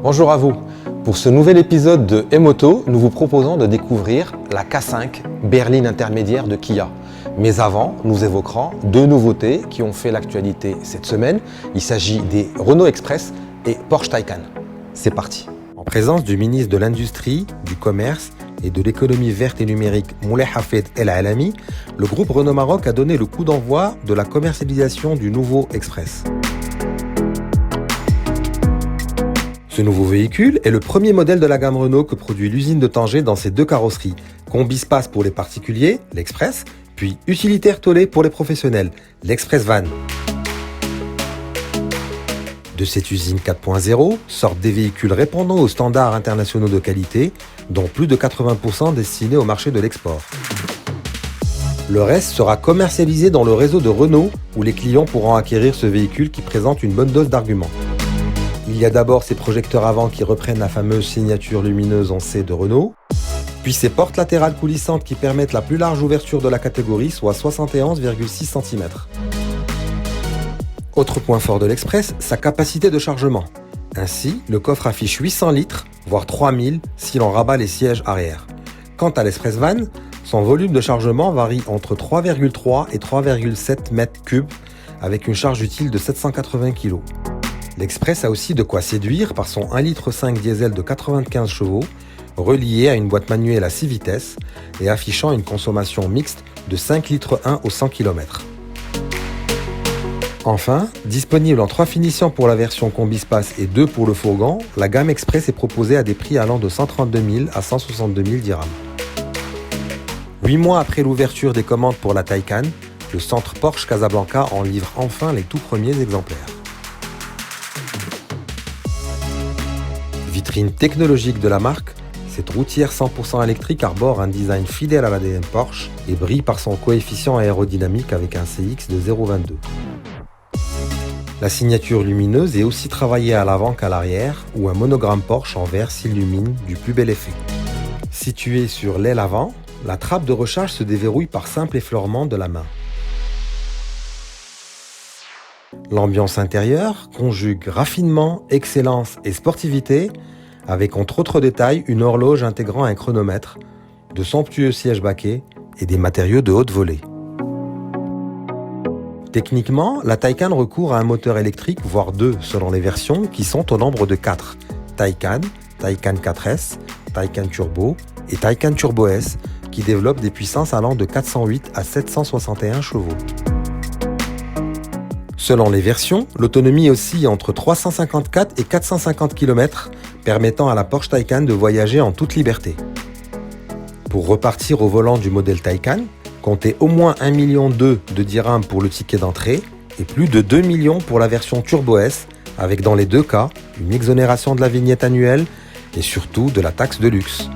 Bonjour à vous. Pour ce nouvel épisode de Emoto, nous vous proposons de découvrir la K5 berline intermédiaire de Kia. Mais avant, nous évoquerons deux nouveautés qui ont fait l'actualité cette semaine. Il s'agit des Renault Express et Porsche Taycan. C'est parti. En présence du ministre de l'Industrie, du Commerce et de l'économie verte et numérique Moulay Hafed El Alami, le groupe Renault Maroc a donné le coup d'envoi de la commercialisation du nouveau Express. Ce nouveau véhicule est le premier modèle de la gamme Renault que produit l'usine de Tanger dans ses deux carrosseries. Combi-Space pour les particuliers, l'Express, puis utilitaire tollé pour les professionnels, l'Express Van. De cette usine 4.0 sortent des véhicules répondant aux standards internationaux de qualité, dont plus de 80% destinés au marché de l'export. Le reste sera commercialisé dans le réseau de Renault, où les clients pourront acquérir ce véhicule qui présente une bonne dose d'arguments. Il y a d'abord ces projecteurs avant qui reprennent la fameuse signature lumineuse en C de Renault, puis ces portes latérales coulissantes qui permettent la plus large ouverture de la catégorie, soit 71,6 cm. Autre point fort de l'Express, sa capacité de chargement. Ainsi, le coffre affiche 800 litres, voire 3000 si l'on rabat les sièges arrière. Quant à l'Express Van, son volume de chargement varie entre 3,3 et 3,7 m3 avec une charge utile de 780 kg. L'Express a aussi de quoi séduire par son 1,5 litre diesel de 95 chevaux, relié à une boîte manuelle à 6 vitesses et affichant une consommation mixte de 5 litres 1 au 100 km. Enfin, disponible en 3 finitions pour la version Combi-Space et 2 pour le fourgon, la gamme Express est proposée à des prix allant de 132 000 à 162 000 dirhams. 8 mois après l'ouverture des commandes pour la Taycan, le centre Porsche Casablanca en livre enfin les tout premiers exemplaires. Vitrine technologique de la marque, cette routière 100% électrique arbore un design fidèle à l'ADN Porsche et brille par son coefficient aérodynamique avec un CX de 0,22. La signature lumineuse est aussi travaillée à l'avant qu'à l'arrière, où un monogramme Porsche en vert s'illumine du plus bel effet. Située sur l'aile avant, la trappe de recharge se déverrouille par simple effleurement de la main. L'ambiance intérieure conjugue raffinement, excellence et sportivité, avec entre autres détails une horloge intégrant un chronomètre, de somptueux sièges baquets et des matériaux de haute volée. Techniquement, la Taycan recourt à un moteur électrique, voire deux selon les versions, qui sont au nombre de 4. Taycan, Taycan 4S, Taycan Turbo et Taycan Turbo S, qui développent des puissances allant de 408 à 761 chevaux. Selon les versions, l'autonomie oscille entre 354 et 450 km, permettant à la Porsche Taycan de voyager en toute liberté. Pour repartir au volant du modèle Taycan, comptez au moins 1,2 million de dirhams pour le ticket d'entrée et plus de 2 millions pour la version Turbo S, avec dans les deux cas une exonération de la vignette annuelle et surtout de la taxe de luxe.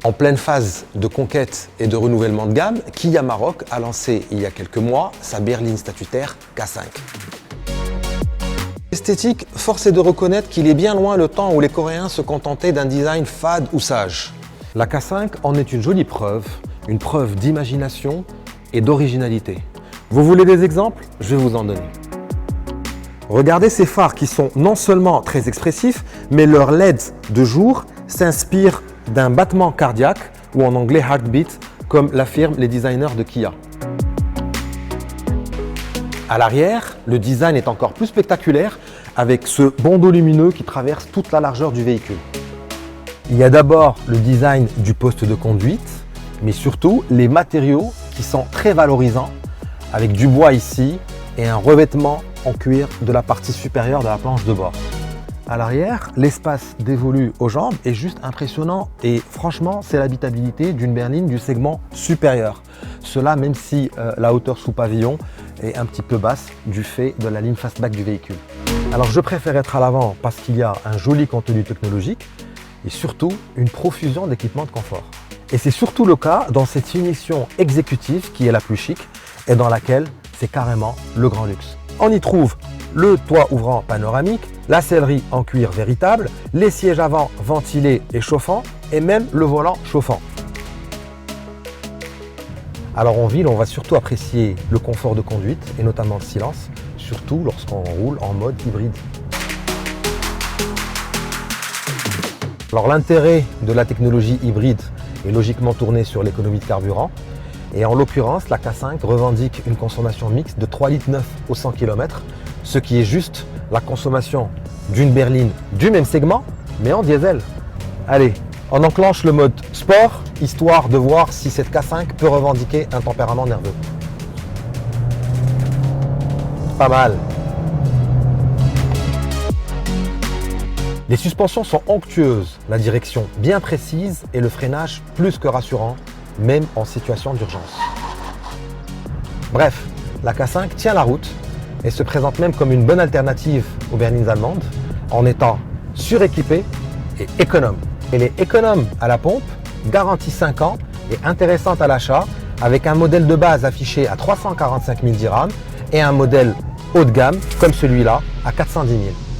En pleine phase de conquête et de renouvellement de gamme, Kia Maroc a lancé il y a quelques mois sa berline statutaire K5. Esthétique, force est de reconnaître qu'il est bien loin le temps où les Coréens se contentaient d'un design fade ou sage. La K5 en est une jolie preuve, une preuve d'imagination et d'originalité. Vous voulez des exemples? Je vais vous en donner. Regardez ces phares qui sont non seulement très expressifs, mais leur LED de jour s'inspire d'un battement cardiaque, ou en anglais heartbeat, comme l'affirment les designers de Kia. À l'arrière, le design est encore plus spectaculaire avec ce bandeau lumineux qui traverse toute la largeur du véhicule. Il y a d'abord le design du poste de conduite, mais surtout les matériaux qui sont très valorisants, avec du bois ici et un revêtement en cuir de la partie supérieure de la planche de bord. À l'arrière, l'espace dévolu aux jambes est juste impressionnant et franchement, c'est l'habitabilité d'une berline du segment supérieur. Cela même si la hauteur sous pavillon est un petit peu basse du fait de la ligne fastback du véhicule. Alors je préfère être à l'avant parce qu'il y a un joli contenu technologique et surtout une profusion d'équipements de confort. Et c'est surtout le cas dans cette finition exécutive qui est la plus chic et dans laquelle c'est carrément le grand luxe. On y trouve le toit ouvrant panoramique, la sellerie en cuir véritable, les sièges avant ventilés et chauffants et même le volant chauffant. Alors en ville, on va surtout apprécier le confort de conduite et notamment le silence, surtout lorsqu'on roule en mode hybride. Alors l'intérêt de la technologie hybride est logiquement tourné sur l'économie de carburant. Et en l'occurrence, la K5 revendique une consommation mixte de 3,9 litres au 100 km, ce qui est juste la consommation d'une berline du même segment, mais en diesel. Allez, on enclenche le mode sport, histoire de voir si cette K5 peut revendiquer un tempérament nerveux. Pas mal. Les suspensions sont onctueuses, la direction bien précise et le freinage plus que rassurant, même en situation d'urgence. Bref, la K5 tient la route et se présente même comme une bonne alternative aux berlines allemandes en étant suréquipée et économe. Elle est économe à la pompe, garantie 5 ans et intéressante à l'achat avec un modèle de base affiché à 345 000 dirhams et un modèle haut de gamme comme celui-là à 410 000.